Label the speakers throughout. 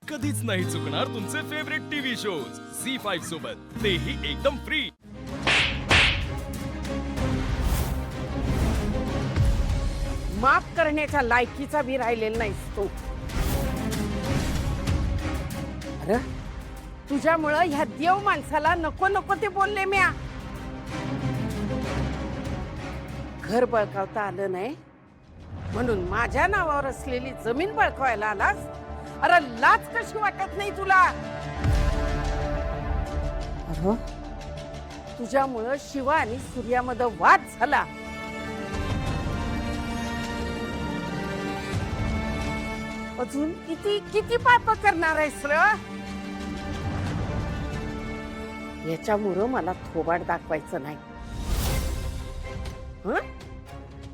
Speaker 1: कधीच नाही चुकणार तुमचे फेवरेट टीव्ही शोज झी5 सोबत, तेही एकदम फ्री।
Speaker 2: माफ करण्याच्या लायकीचा बी राहिलेला नाहीस तू। अरे तुझ्यामुळं ह्या देव माणसाला नको नको ते बोलले म्या। घर बळकावता आलं नाही म्हणून माझ्या नावावर असलेली जमीन बळकावायला आलास। अरे लाज कशी वाटत नाही तुला? अरे तुझ्यामुळं शिवा आणि सूर्यामध्ये वाद झाला। अजून किती किती पाप करणार आहेस र? याच्यामुळं मला थोबाड दाखवायचं नाही। हं?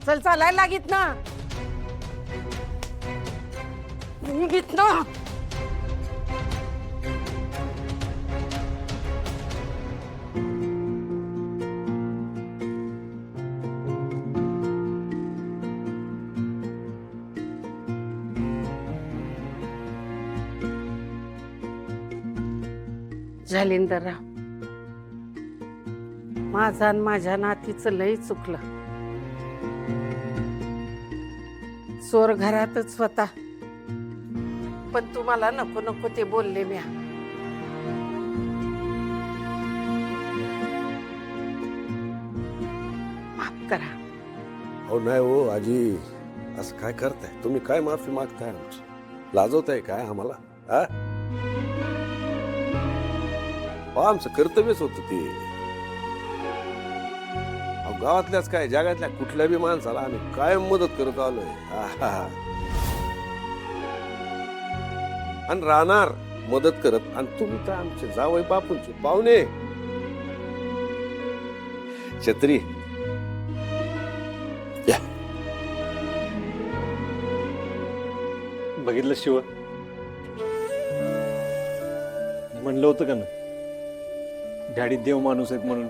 Speaker 2: चल चालायला लागित ना, निघित ना। जालिंदरराव, माझा आणि माझ्या नातीचं लय चुकलं। चोर घरातच होता, पण तुम्हाला नको नको ते बोलले म्या। माफ करा।
Speaker 3: हो नाही हो आजी, असं काय करताय तुम्ही? काय माफी मागताय? आमची लाजवताय काय आम्हाला? हा, आमचं कर्तव्यच होत ते। गावातल्याच काय जगातल्या कुठल्या बी माणसाला आम्ही कायम मदत करत आलोय आणि राहणार मदत करत। आणि तुम्ही तर आमचे जावई बापूंचे पाहुणे। छत्री या।
Speaker 4: बघितलं शिव, म्हणलं होतं का ना डॅडी देव माणूस आहेत म्हणून?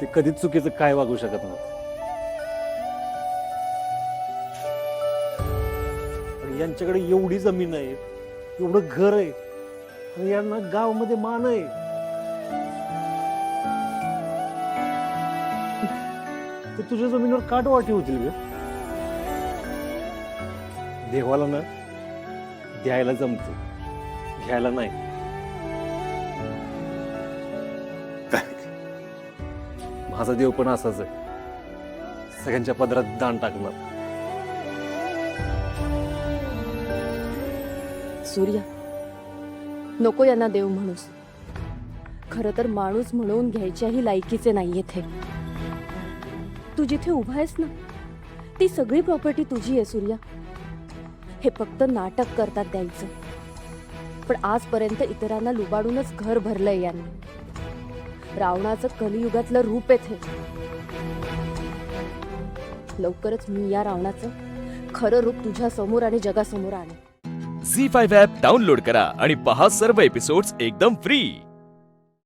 Speaker 4: ते कधीच चुकीचं काय वागू शकत नव्हतं। आणि यांच्याकडे एवढी जमीन आहे, एवढं घर आहे, आणि यांना गावामध्ये मान आहे। ते तुझ्या जमिनीवर काटवाटी होतील ग? देवाला ना द्यायला जमत, घ्यायला नाही। माझा देव पण असाच आहे, सगळ्यांच्या पदरात दान टाकणार।
Speaker 5: सूर्या, नको यांना देव म्हणूस। खरं तर माणूस म्हणून घ्यायच्याही लायकीचे नाहीयेत हे। तू जिथे उभा आहेस ना, ती सगळी प्रॉपर्टी तुझी आहे सूर्या। हे फक्त नाटक करतात द्यायचं, पण आजपर्यंत इतरांना लुबाडूनच घर भरलंय यांनी। रावणाचं कलियुगातलं रूप आहे हे। लवकरच मी या रावणाचं खरं रूप तुझ्या समोर आणि जगासमोर आणेन।
Speaker 1: झी5 ॲप डाउनलोड करा आणि पहा सर्व एपिसोड्स एकदम फ्री।